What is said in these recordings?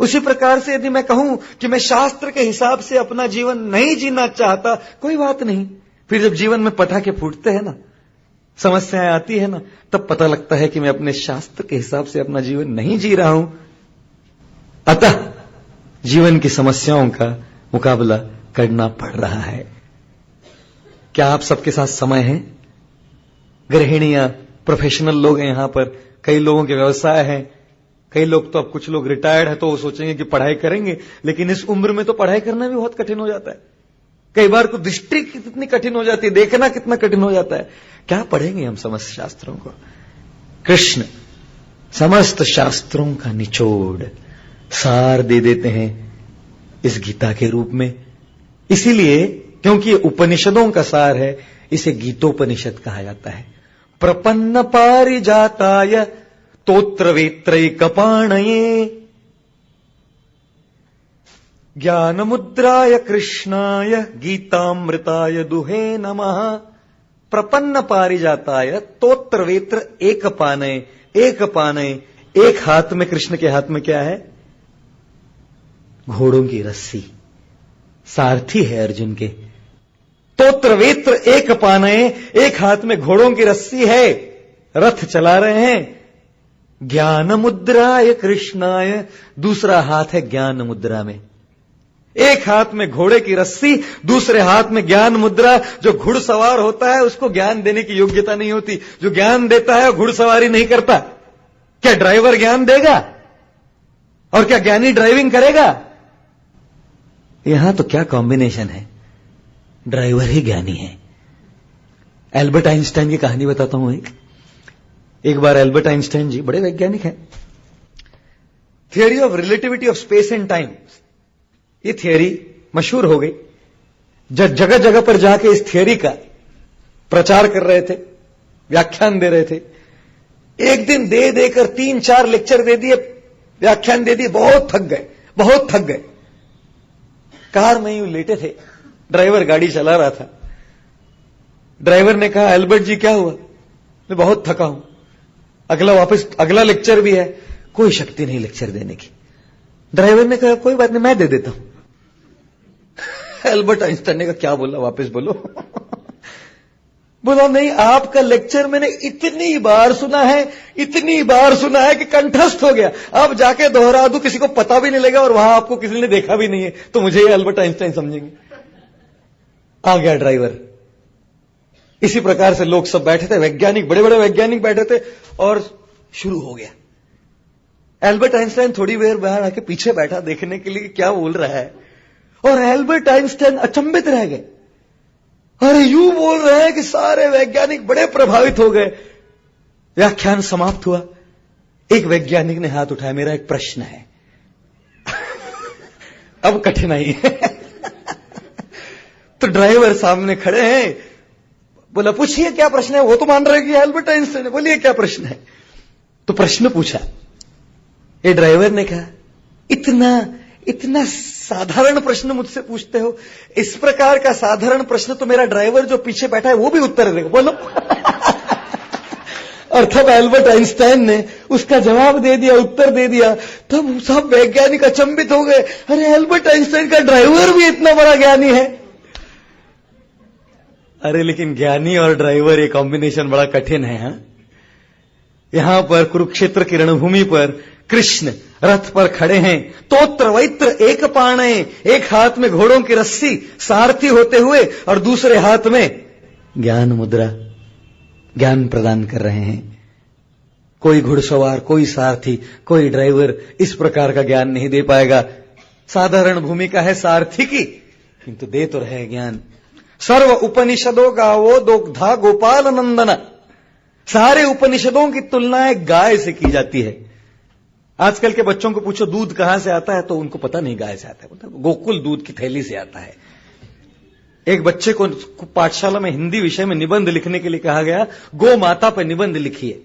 उसी प्रकार से यदि मैं कहूं कि मैं शास्त्र के हिसाब से अपना जीवन नहीं जीना चाहता, कोई बात नहीं। फिर जब जीवन में पटाखे फूटते हैं ना, समस्याएं आती है ना, तब पता लगता है कि मैं अपने शास्त्र के हिसाब से अपना जीवन नहीं जी रहा हूं। अतः जीवन की समस्याओं का मुकाबला करना पड़ रहा है। क्या आप सबके साथ समय है? गृहिणियां, प्रोफेशनल लोग हैं यहां पर, कई लोगों के व्यवसाय हैं, कई लोग तो अब कुछ लोग रिटायर्ड है तो वो सोचेंगे कि पढ़ाई करेंगे, लेकिन इस उम्र में तो पढ़ाई करना भी बहुत कठिन हो जाता है। कई बार को दृष्टि कितनी कठिन हो जाती है, देखना कितना कठिन हो जाता है। क्या पढ़ेंगे हम समस्त शास्त्रों को? कृष्ण समस्त शास्त्रों का निचोड़ सार दे देते हैं इस गीता के रूप में। इसीलिए क्योंकि ये उपनिषदों का सार है, इसे गीतोपनिषद कहा जाता है। प्रपन्न पारिजाताय तोत्र वेत्रैकपाणये ज्ञान मुद्राय कृष्णाय गीतामृताय दुहे नमः। प्रपन्न पारिजाताय तोत्र वेत्र एक पानय, एक पानय। एक हाथ में, कृष्ण के हाथ में क्या है? घोड़ों की रस्सी, सारथी है अर्जुन के। तोत्र वेत्र एक पानय, एक हाथ में घोड़ों की रस्सी है, रथ चला रहे हैं। ज्ञान मुद्राय कृष्णाय, दूसरा हाथ है ज्ञान मुद्रा में। एक हाथ में घोड़े की रस्सी, दूसरे हाथ में ज्ञान मुद्रा। जो घुड़सवार होता है उसको ज्ञान देने की योग्यता नहीं होती, जो ज्ञान देता है घुड़सवारी नहीं करता। क्या ड्राइवर ज्ञान देगा? और क्या ज्ञानी ड्राइविंग करेगा? यहां तो क्या कॉम्बिनेशन है, ड्राइवर ही ज्ञानी है। एल्बर्ट आइंस्टाइन की कहानी बताता हूं। एक बार एल्बर्ट आइंस्टाइन जी बड़े वैज्ञानिक हैं। Theory of relativity of space and time, ये थियरी मशहूर हो गई। जगह जगह पर जाके इस थियरी का प्रचार कर रहे थे, व्याख्यान दे रहे थे। एक दिन दे देकर 3-4 लेक्चर दे दिए, व्याख्यान दे दिए, बहुत थक गए। कार में यूं लेटे थे, ड्राइवर गाड़ी चला रहा था। ड्राइवर ने कहा, एल्बर्ट जी क्या हुआ? मैं बहुत थका हूं, अगला लेक्चर भी है, कोई शक्ति नहीं लेक्चर देने की। ड्राइवर ने कहा, कोई बात नहीं, मैं दे देता हूं। एल्बर्ट आइंस्टाइन ने कहा, क्या बोला, वापस बोलो। बोला, नहीं, आपका लेक्चर मैंने इतनी बार सुना है कि कंठस्थ हो गया। अब जाके दोहरा दूं, किसी को पता भी नहीं लगेगा और वहां आपको किसी ने देखा भी नहीं है, तो मुझे ये एल्बर्ट आइंस्टाइन समझेंगे। आ गया ड्राइवर। इसी प्रकार से लोग सब बैठे थे, वैज्ञानिक, बड़े बड़े वैज्ञानिक बैठे थे, और शुरू हो गया। एल्बर्ट आइंस्टाइन थोड़ी देर बाहर आके पीछे बैठा देखने के लिए क्या बोल रहा है, और एल्बर्ट आइंस्टाइन अचंभित रह गए। अरे यूं बोल रहे हैं कि सारे वैज्ञानिक बड़े प्रभावित हो गए। व्याख्यान समाप्त हुआ। एक वैज्ञानिक ने हाथ उठाया, मेरा एक प्रश्न है। अब कठिनाई है। तो ड्राइवर सामने खड़े हैं, बोला, पूछिए क्या प्रश्न है। वो तो मान रहे कि एल्बर्ट आइंस्टाइन है, बोलिए क्या प्रश्न है। तो प्रश्न पूछा। ये ड्राइवर ने कहा, इतना साधारण प्रश्न मुझसे पूछते हो? इस प्रकार का साधारण प्रश्न तो मेरा ड्राइवर जो पीछे बैठा है वो भी उत्तर देगा, बोलो। और तब एल्बर्ट आइंस्टाइन ने उसका जवाब दे दिया, उत्तर दे दिया। तब सब वैज्ञानिक अचंभित हो गए, अरे एल्बर्ट आइंस्टाइन का ड्राइवर भी इतना बड़ा ज्ञानी है। अरे लेकिन ज्ञानी और ड्राइवर ये कॉम्बिनेशन बड़ा कठिन है। हाँ? यहां पर कुरुक्षेत्र की रणभूमि पर कृष्ण रथ पर खड़े हैं। तोत्र वैत्र एक पाणय, एक हाथ में घोड़ों की रस्सी सारथी होते हुए, और दूसरे हाथ में ज्ञान मुद्रा, ज्ञान प्रदान कर रहे हैं। कोई घुड़सवार, कोई सारथी, कोई ड्राइवर इस प्रकार का ज्ञान नहीं दे पाएगा। साधारण भूमिका है सारथी की, किंतु दे तो रहे ज्ञान। सर्व उपनिषदों गावो दोग्धा गोपाल नंदन, सारे उपनिषदों की तुलना एक गाय से की जाती है। आजकल के बच्चों को पूछो दूध कहां से आता है, तो उनको पता नहीं गाय से आता है, गोकुल दूध की थैली से आता है। एक बच्चे को पाठशाला में हिंदी विषय में निबंध लिखने के लिए कहा गया, गो माता पर निबंध लिखिए।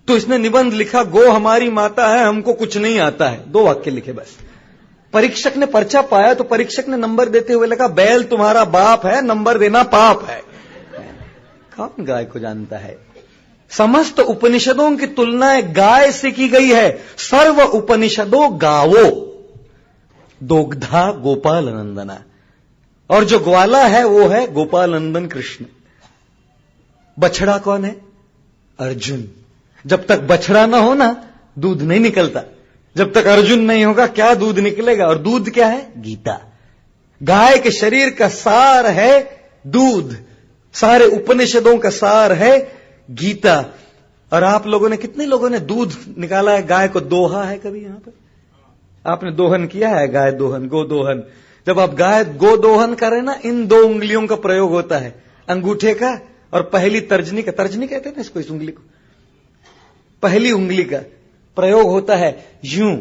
तो इसने निबंध लिखा, गो हमारी माता है, हमको कुछ नहीं आता है। 2 वाक्य लिखे बस। परीक्षक ने पर्चा पाया तो परीक्षक ने नंबर देते हुए लगा, बैल तुम्हारा बाप है, नंबर देना पाप है। कौन गाय को जानता है? समस्त उपनिषदों की तुलना गाय से की गई है। सर्व उपनिषदों गावो दोग्धा गोपाल नंदना, और जो ग्वाला है वो है गोपाल नंदन कृष्ण। बछड़ा कौन है? अर्जुन। जब तक बछड़ा ना हो ना दूध नहीं निकलता, जब तक अर्जुन नहीं होगा क्या दूध निकलेगा? और दूध क्या है? गीता। गाय के शरीर का सार है दूध, सारे उपनिषदों का सार है गीता। और आप लोगों ने, कितने लोगों ने दूध निकाला है? गाय को दोहा है कभी यहां पर? आपने दोहन किया है? गाय दोहन, गो दोहन। जब आप गाय गो दोहन करें ना, इन दो उंगलियों का प्रयोग होता है, अंगूठे का और पहली तर्जनी का। तर्जनी कहते हैं ना इसको, इस उंगली को, पहली उंगली का प्रयोग होता है यूं।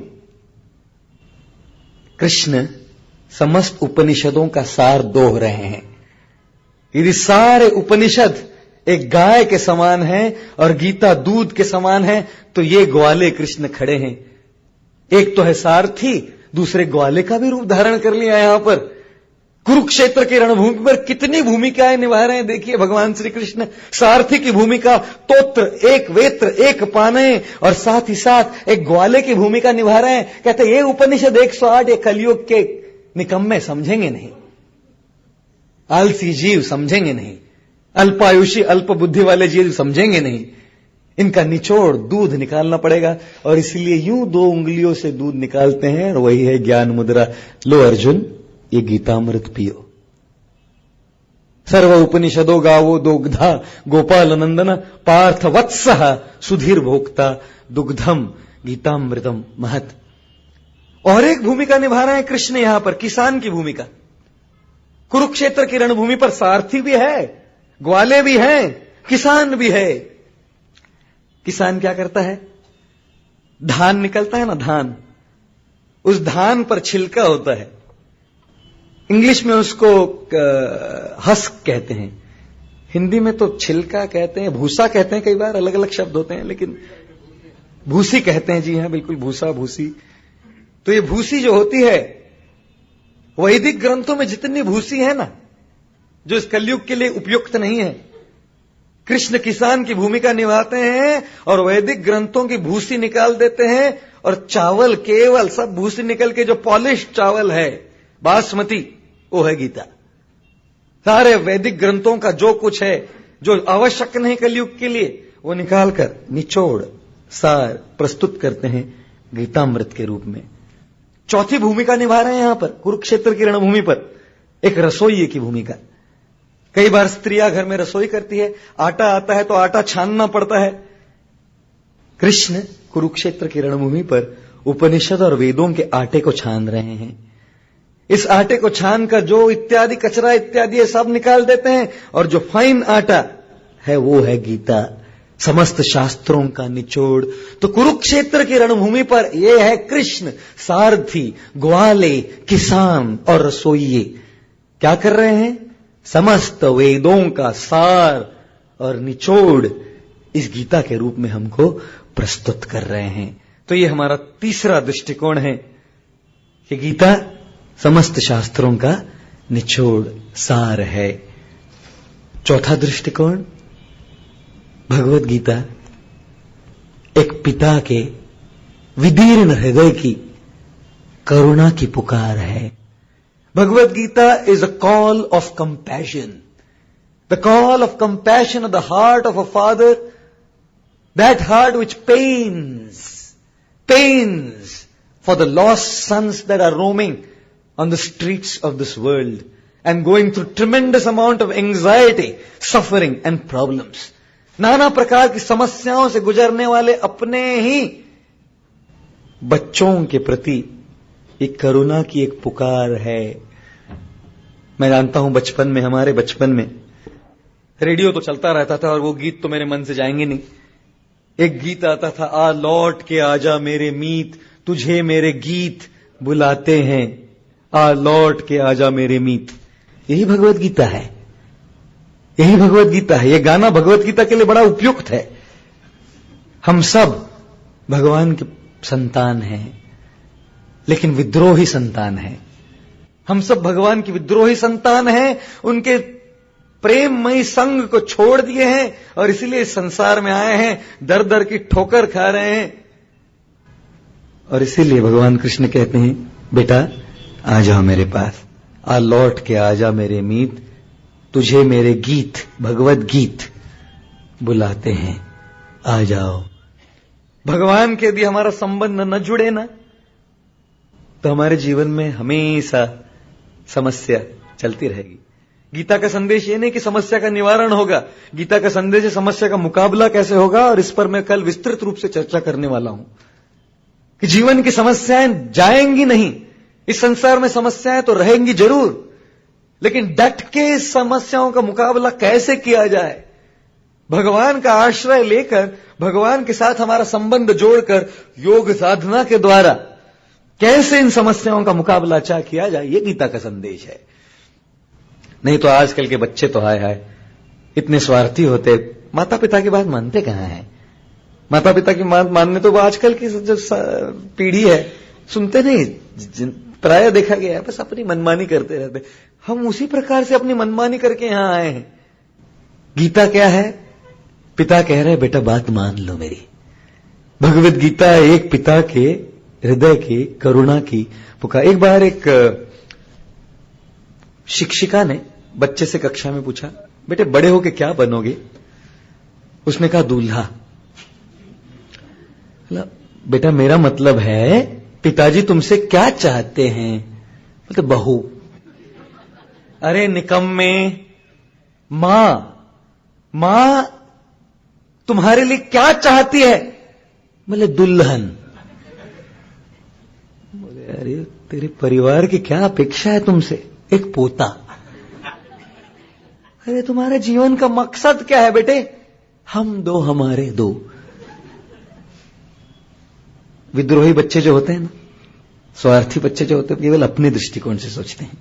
कृष्ण समस्त उपनिषदों का सार दोह रहे हैं। यदि सारे उपनिषद एक गाय के समान है और गीता दूध के समान है, तो ये ग्वाले कृष्ण खड़े हैं। एक तो है सारथी, दूसरे ग्वाले का भी रूप धारण कर लिया यहां पर। कुरुक्षेत्र की रणभूमि पर कितनी भूमिकाएं निभा रहे हैं देखिए भगवान श्री कृष्ण। सारथी की भूमिका, तोत्र, एक वेत्र, एक पाने, और साथ ही साथ एक ग्वाले की भूमिका निभा रहे हैं। कहते ये उपनिषद 108 एक कलयुग के निकम्मे समझेंगे नहीं, आलसी जीव समझेंगे नहीं, अल्पायुषी अल्प बुद्धि वाले जीव समझेंगे नहीं। इनका निचोड़ दूध निकालना पड़ेगा, और इसलिए यूं दो उंगलियों से दूध निकालते हैं, और वही है ज्ञान मुद्रा। लो अर्जुन, ये गीतामृत पियो। सर्व उपनिषदो गावो दोग्धा गोपाल नंदन पार्थ वत्सः सुधीर भोक्ता दुग्धम गीतामृतम महत। और एक भूमिका निभा रहे हैं कृष्ण यहां पर, किसान की भूमिका। कुरुक्षेत्र की रणभूमि पर सारथी भी है, ग्वाले भी हैं, किसान भी है। किसान क्या करता है? धान निकलता है ना, धान, उस धान पर छिलका होता है। इंग्लिश में उसको हस्क कहते हैं, हिंदी में तो छिलका कहते हैं, भूसा कहते हैं, कई बार अलग अलग शब्द होते हैं, लेकिन भूसी कहते हैं। जी हां, बिल्कुल, भूसा, भूसी। तो ये भूसी जो होती है, वैदिक ग्रंथों में जितनी भूसी है ना, जो इस कलयुग के लिए उपयुक्त नहीं है, कृष्ण किसान की भूमिका निभाते हैं और वैदिक ग्रंथों की भूसी निकाल देते हैं। और चावल, केवल सब भूसी निकल के जो पॉलिश चावल है, बासमती, वो है गीता। सारे वैदिक ग्रंथों का जो कुछ है, जो आवश्यक नहीं कलयुग के लिए, वो निकालकर निचोड़ सार प्रस्तुत करते हैं गीतामृत के रूप में। चौथी भूमिका निभा रहे हैं यहां पर कुरुक्षेत्र की रणभूमि पर, एक रसोइये की भूमिका। कई बार स्त्रियां घर में रसोई करती है, आटा आता है तो आटा छानना पड़ता है। कृष्ण कुरुक्षेत्र की रणभूमि पर उपनिषद और वेदों के आटे को छान रहे हैं। इस आटे को छानकर जो इत्यादि कचरा इत्यादि सब निकाल देते हैं, और जो फाइन आटा है वो है गीता, समस्त शास्त्रों का निचोड़। तो कुरुक्षेत्र की रणभूमि पर यह है कृष्ण, सारथी, ग्वाले, किसान और रसोइये। क्या कर रहे हैं? समस्त वेदों का सार और निचोड़ इस गीता के रूप में हमको प्रस्तुत कर रहे हैं। तो ये हमारा तीसरा दृष्टिकोण है कि गीता समस्त शास्त्रों का निचोड़ सार है। चौथा दृष्टिकोण, भगवत गीता एक पिता के विदीर्ण हृदय की करुणा की पुकार है। Bhagavad Gita is a call of compassion, the call of compassion of the heart of a father, that heart which pains for the lost sons that are roaming on the streets of this world and going through tremendous amount of anxiety, suffering and problems. नाना प्रकार की समस्याओं से गुजरने वाले अपने ही बच्चों के प्रति एक करुणा की एक पुकार है। मैं जानता हूं बचपन में, हमारे बचपन में रेडियो तो चलता रहता था और वो गीत तो मेरे मन से जाएंगे नहीं। एक गीत आता था, आ लौट के आजा मेरे मीत, तुझे मेरे गीत बुलाते हैं, आ लौट के आजा मेरे मीत। यही भगवत गीता है, यही भगवत गीता है। यह गाना भगवत गीता के लिए बड़ा उपयुक्त है। हम सब भगवान के संतान हैं, लेकिन विद्रोही संतान हैं। हम सब भगवान की विद्रोही संतान हैं, उनके प्रेममयी संग को छोड़ दिए हैं और इसीलिए इस संसार में आए हैं, दर दर की ठोकर खा रहे हैं। और इसीलिए भगवान कृष्ण कहते हैं, बेटा आ जाओ मेरे पास, आ लौट के आ जा मेरे मीत, तुझे मेरे गीत भगवत गीत बुलाते हैं, आ जाओ। भगवान के यदि हमारा संबंध न जुड़े ना, तो हमारे जीवन में हमेशा समस्या चलती रहेगी। गीता का संदेश ये नहीं कि समस्या का निवारण होगा, गीता का संदेश है समस्या का मुकाबला कैसे होगा, और इस पर मैं कल विस्तृत रूप से चर्चा करने वाला हूं कि जीवन की समस्याएं जाएंगी नहीं, इस संसार में समस्याएं तो रहेंगी जरूर, लेकिन डट के इस समस्याओं का मुकाबला कैसे किया जाए, भगवान का आश्रय लेकर, भगवान के साथ हमारा संबंध जोड़कर, योग साधना के द्वारा कैसे इन समस्याओं का मुकाबला अच्छा किया जाए, ये गीता का संदेश है। नहीं तो आजकल के बच्चे तो हाय हाय इतने स्वार्थी होते, माता पिता की बात मानते कहां हैं। माता पिता की बात मानने तो वो आजकल की जो पीढ़ी है सुनते नहीं, प्राय देखा गया है, बस अपनी मनमानी करते रहते। हम उसी प्रकार से अपनी मनमानी करके यहां आए हैं। गीता क्या है, पिता कह रहे बेटा बात मान लो मेरी। भगवत गीता एक पिता के हृदय की करुणा की पुकार। एक बार एक शिक्षिका ने बच्चे से कक्षा में पूछा, बेटे बड़े होके क्या बनोगे? उसने कहा दूल्हा। बेटा मेरा मतलब है पिताजी तुमसे क्या चाहते हैं? बोलते बहू। अरे निकम्मे, मां तुम्हारे लिए क्या चाहती है? बोले दुल्हन। बोले अरे तेरे परिवार की क्या अपेक्षा है तुमसे? एक पोता। अरे तुम्हारे जीवन का मकसद क्या है बेटे? हम दो हमारे दो। विद्रोही बच्चे जो होते हैं ना, स्वार्थी बच्चे जो होते हैं, केवल अपने दृष्टिकोण से सोचते हैं।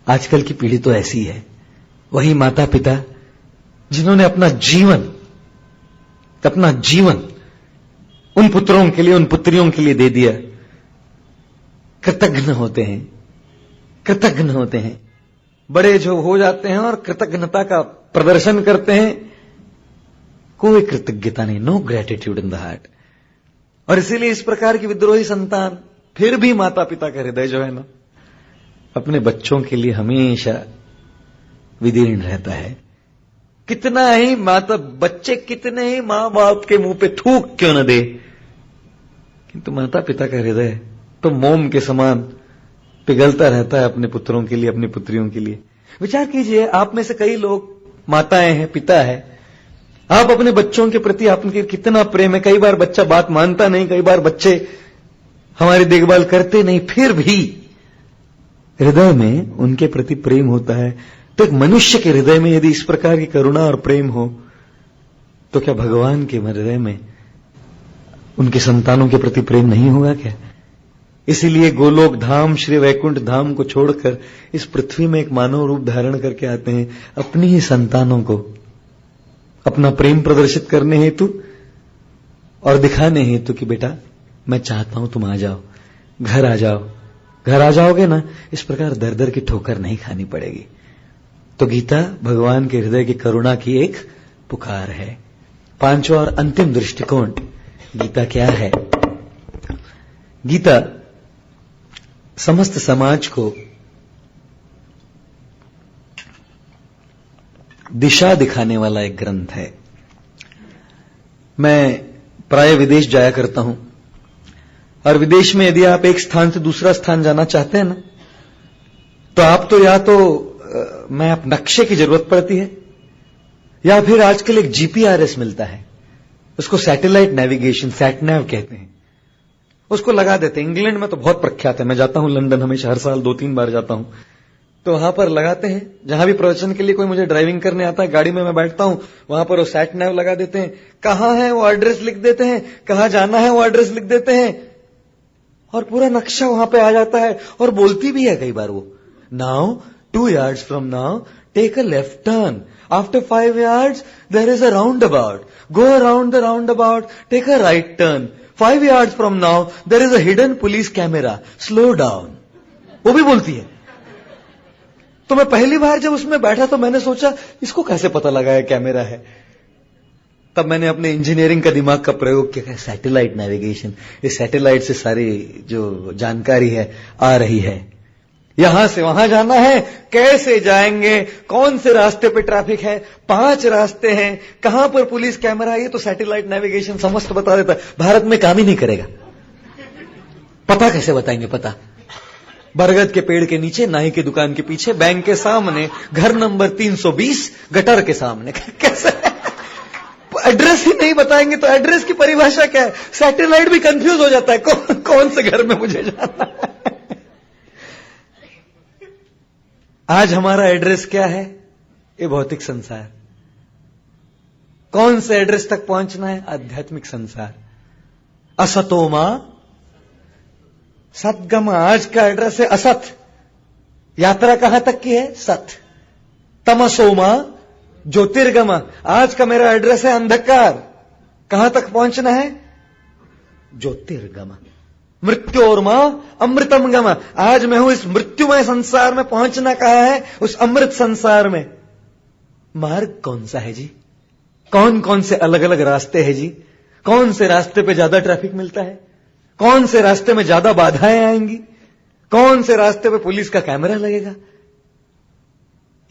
आजकल की पीढ़ी तो ऐसी है। वही माता पिता जिन्होंने अपना जीवन उन पुत्रों के लिए, उन पुत्रियों के लिए दे दिया, कृतज्ञ होते हैं। बड़े जो हो जाते हैं और कृतज्ञता का प्रदर्शन करते हैं, कोई कृतज्ञता नहीं, no gratitude in the heart. और इसीलिए इस प्रकार की विद्रोही संतान, फिर भी माता पिता का हृदय जो है ना, अपने बच्चों के लिए हमेशा विदीर्ण रहता है। कितना ही बच्चे कितने ही मां बाप के मुंह पे थूक क्यों न दे, किंतु माता पिता का हृदय तो मोम के समान पिघलता रहता है अपने पुत्रों के लिए, अपनी पुत्रियों के लिए। विचार कीजिए, आप में से कई लोग माताएं हैं, पिता है, आप अपने बच्चों के प्रति आपके कितना प्रेम है। कई बार बच्चा बात मानता नहीं, कई बार बच्चे हमारी देखभाल करते नहीं, फिर भी हृदय में उनके प्रति प्रेम होता है। तो एक मनुष्य के हृदय में यदि इस प्रकार की करुणा और प्रेम हो, तो क्या भगवान के हृदय में उनके संतानों के प्रति प्रेम नहीं होगा क्या? इसीलिए गोलोक धाम, श्री वैकुंठ धाम को छोड़कर इस पृथ्वी में एक मानव रूप धारण करके आते हैं, अपनी ही संतानों को अपना प्रेम प्रदर्शित करने हेतु और दिखाने हेतु कि बेटा मैं चाहता हूं तुम आ जाओ, घर आ जाओ। घर आ जाओगे ना, इस प्रकार दर दर की ठोकर नहीं खानी पड़ेगी। तो गीता भगवान के हृदय की करुणा की एक पुकार है। पांचवा और अंतिम दृष्टिकोण गीता क्या है? गीता समस्त समाज को दिशा दिखाने वाला एक ग्रंथ है। मैं प्राय विदेश जाया करता हूं, और विदेश में यदि आप एक स्थान से दूसरा स्थान जाना चाहते हैं ना, तो आप तो या तो मैप नक्शे की जरूरत पड़ती है, या फिर आजकल एक जीपीआरएस मिलता है, उसको सैटेलाइट नेविगेशन, सैटनैव कहते हैं, उसको लगा देते हैं। इंग्लैंड में तो बहुत प्रख्यात है, मैं जाता हूं लंदन, हमेशा हर साल 2-3 बार जाता हूं, तो वहां पर लगाते हैं। जहां भी प्रवचन के लिए कोई मुझे ड्राइविंग करने आता है, गाड़ी में मैं बैठता हूं, वहां पर वो सैटनैव लगा देते हैं, कहां है वो एड्रेस लिख देते हैं, कहां जाना है वो एड्रेस लिख देते हैं, और पूरा नक्शा वहां पे आ जाता है। और बोलती भी है कई बार वो, now 2 yards from now take a left turn, after 5 yards there is a roundabout, go around the roundabout, take a right turn, 5 yards from now there is a hidden police camera, slow down। वो भी बोलती है। तो मैं पहली बार जब उसमें बैठा तो मैंने सोचा इसको कैसे पता लगा है कैमरा है। तब मैंने अपने इंजीनियरिंग का दिमाग का प्रयोग किया, सैटेलाइट नेविगेशन, इस सैटेलाइट से सारी जो जानकारी है आ रही है, यहां से वहां जाना है, कैसे जाएंगे, कौन से रास्ते पे ट्रैफिक है, 5 रास्ते हैं, कहां पर पुलिस कैमरा है, ये तो सैटेलाइट नेविगेशन समस्त बता देता है। भारत में काम ही नहीं करेगा, पता कैसे बताएंगे? पता बरगद के पेड़ के नीचे, नाई की दुकान के पीछे, बैंक के सामने, घर नंबर 320, गटर के सामने, कैसे? एड्रेस ही नहीं बताएंगे तो एड्रेस की परिभाषा क्या है? सैटेलाइट भी कंफ्यूज हो जाता है, कौन से घर में मुझे जाना है। आज हमारा एड्रेस क्या है? ये भौतिक संसार। कौन से एड्रेस तक पहुंचना है? आध्यात्मिक संसार। असतोमा सतगमा, आज का एड्रेस है असत, यात्रा कहां तक की है? सत। तमसोमा ज्योतिर्गमा, आज का मेरा एड्रेस है अंधकार, कहां तक पहुंचना है? ज्योतिर्गमा। मृत्योर्मा अमृतम गमा, आज मैं हूं इस मृत्युमय संसार में, पहुंचना कहां है? उस अमृत संसार में। मार्ग कौन सा है जी? कौन कौन से अलग अलग रास्ते हैं जी? कौन से रास्ते पे ज्यादा ट्रैफिक मिलता है? कौन से रास्ते में ज्यादा बाधाएं आएंगी? कौन से रास्ते पे पुलिस का कैमरा लगेगा?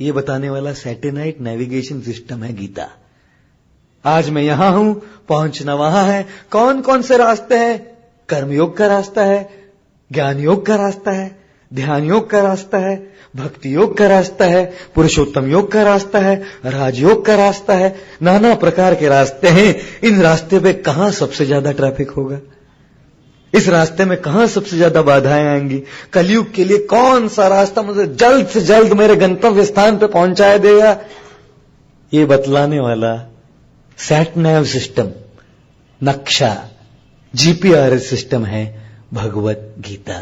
ये बताने वाला सैटेलाइट नेविगेशन सिस्टम है गीता। आज मैं यहां हूं, पहुंचना वहां है। कौन कौन से रास्ते हैं? कर्मयोग का रास्ता है, ज्ञान योग का रास्ता है, ध्यान योग का रास्ता है, भक्ति योग का रास्ता है, पुरुषोत्तम योग का रास्ता है, राजयोग का रास्ता है, नाना प्रकार के रास्ते हैं। इन रास्ते पे कहां सबसे ज्यादा ट्रैफिक होगा? इस रास्ते में कहां सबसे ज्यादा बाधाएं आएंगी? कलयुग के लिए कौन सा रास्ता मुझे जल्द से जल्द मेरे गंतव्य स्थान पे पहुंचाया देगा? ये बतलाने वाला सैटनैव सिस्टम, नक्शा, जीपीआरएस सिस्टम है भगवत गीता।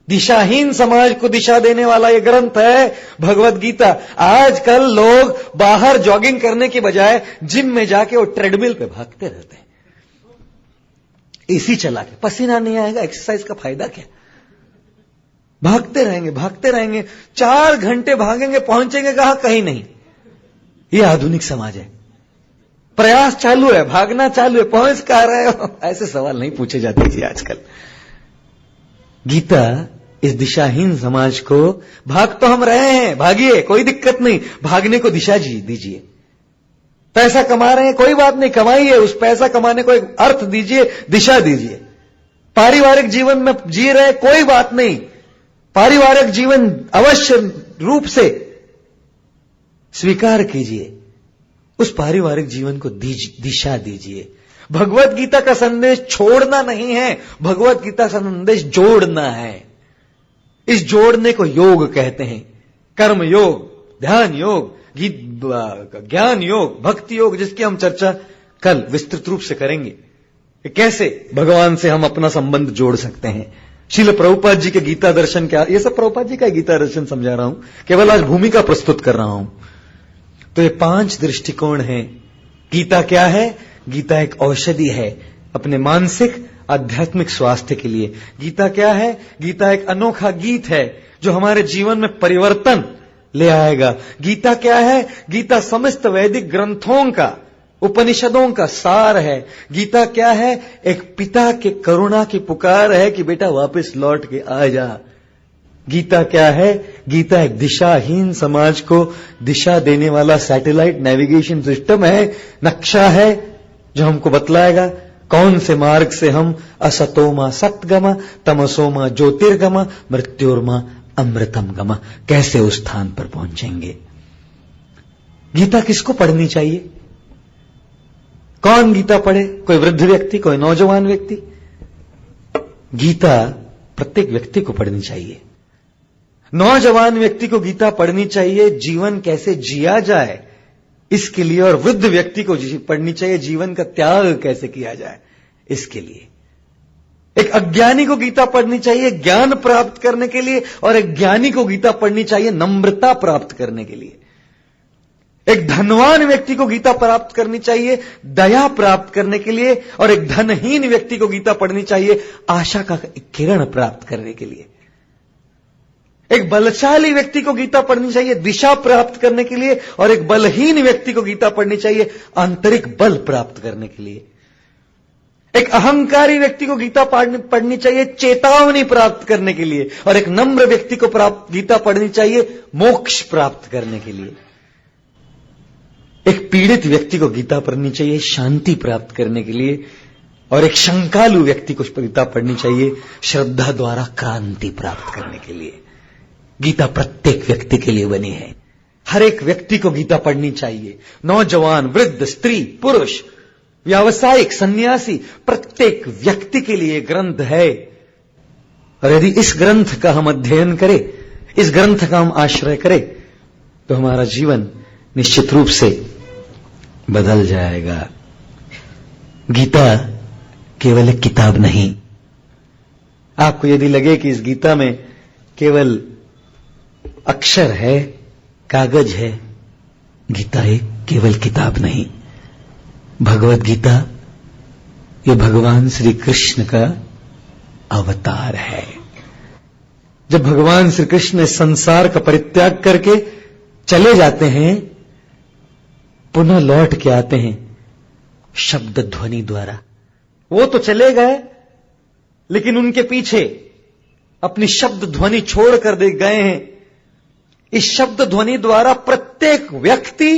दिशाहीन समाज को दिशा देने वाला यह ग्रंथ है भगवत गीता। आजकल लोग बाहर जॉगिंग करने की बजाय जिम में जाके वो ट्रेडमिल पे भागते रहते हैं, एसी चला के। पसीना नहीं आएगा, एक्सरसाइज का फायदा क्या? भागते रहेंगे 4 घंटे भागेंगे, पहुंचेंगे कहां? कहीं नहीं। ये आधुनिक समाज है। प्रयास चालू है, भागना चालू है, पहुंच कहां रहे हो? ऐसे सवाल नहीं पूछे जाते जी आजकल। गीता इस दिशाहीन समाज को, भाग तो हम रहे हैं, भागिए, कोई दिक्कत नहीं, भागने को दिशा दीजिए। पैसा कमा रहे हैं, कोई बात नहीं, कमाइए, उस पैसा कमाने को एक अर्थ दीजिए, दिशा दीजिए। पारिवारिक जीवन में जी रहे, कोई बात नहीं, पारिवारिक जीवन अवश्य रूप से स्वीकार कीजिए, उस पारिवारिक जीवन को दिशा दीजिए। भगवत गीता का संदेश छोड़ना नहीं है, भगवत गीता का संदेश जोड़ना है। इस जोड़ने को योग कहते हैं। कर्म योग, ध्यान योग, ज्ञान योग, भक्ति योग, जिसकी हम चर्चा कल विस्तृत रूप से करेंगे। कैसे भगवान से हम अपना संबंध जोड़ सकते हैं। श्रील प्रभुपाद जी के गीता दर्शन, क्या ये सब प्रभुपाद जी का गीता दर्शन समझा रहा हूं, केवल आज भूमिका प्रस्तुत कर रहा हूं। तो ये 5 दृष्टिकोण हैं। गीता क्या है? गीता एक औषधि है अपने मानसिक आध्यात्मिक स्वास्थ्य के लिए। गीता क्या है? गीता एक अनोखा गीत है जो हमारे जीवन में परिवर्तन ले आएगा। गीता क्या है? गीता समस्त वैदिक ग्रंथों का, उपनिषदों का सार है। गीता क्या है? एक पिता के करुणा की पुकार है कि बेटा वापस लौट के आ जा। गीता क्या है? गीता एक दिशाहीन समाज को दिशा देने वाला सैटेलाइट नेविगेशन सिस्टम है, नक्शा है जो हमको बतलाएगा कौन से मार्ग से हम असतोमा सतगमा, तमसोमा ज्योतिर्गमा, मृत्योर्मा अमृतम गमा, कैसे उस स्थान पर पहुंचेंगे। गीता किसको पढ़नी चाहिए? कौन गीता पढ़े? कोई वृद्ध व्यक्ति, कोई नौजवान व्यक्ति? गीता प्रत्येक व्यक्ति को पढ़नी चाहिए। नौजवान व्यक्ति को गीता पढ़नी चाहिए जीवन कैसे जिया जाए इसके लिए, और वृद्ध व्यक्ति को पढ़नी चाहिए जीवन का त्याग कैसे किया जाए इसके लिए। एक अज्ञानी को गीता पढ़नी चाहिए ज्ञान प्राप्त करने के लिए, और एक ज्ञानी को गीता पढ़नी चाहिए नम्रता प्राप्त करने के लिए। एक धनवान व्यक्ति को गीता प्राप्त करनी चाहिए दया प्राप्त करने के लिए, और एक धनहीन व्यक्ति को गीता पढ़नी चाहिए आशा का किरण प्राप्त करने के लिए। एक बलशाली व्यक्ति को गीता पढ़नी चाहिए दिशा प्राप्त करने के लिए, और एक बलहीन व्यक्ति को गीता पढ़नी चाहिए आंतरिक बल प्राप्त करने के लिए। एक अहंकारी व्यक्ति को गीता पढ़नी चाहिए चेतावनी प्राप्त करने के लिए, और एक नम्र व्यक्ति को गीता पढ़नी चाहिए मोक्ष प्राप्त करने के लिए। एक पीड़ित व्यक्ति को गीता पढ़नी चाहिए शांति प्राप्त करने के लिए, और एक शंकालु व्यक्ति को गीता पढ़नी चाहिए श्रद्धा द्वारा क्रांति प्राप्त करने के लिए। गीता प्रत्येक व्यक्ति के लिए बनी है। हर एक व्यक्ति को गीता पढ़नी चाहिए। नौजवान, वृद्ध, स्त्री, पुरुष, व्यावसायिक, सन्यासी, प्रत्येक व्यक्ति के लिए ग्रंथ है। और यदि इस ग्रंथ का हम अध्ययन करें, इस ग्रंथ का हम आश्रय करें, तो हमारा जीवन निश्चित रूप से बदल जाएगा। गीता केवल एक किताब नहीं। आपको यदि लगे कि इस गीता में केवल अक्षर है, कागज है, गीता एक केवल किताब नहीं। भगवत गीता ये भगवान श्री कृष्ण का अवतार है। जब भगवान श्री कृष्ण इस संसार का परित्याग करके चले जाते हैं, पुनः लौट के आते हैं शब्द ध्वनि द्वारा। वो तो चले गए, लेकिन उनके पीछे अपनी शब्द ध्वनि छोड़कर दे गए हैं। इस शब्द ध्वनि द्वारा प्रत्येक व्यक्ति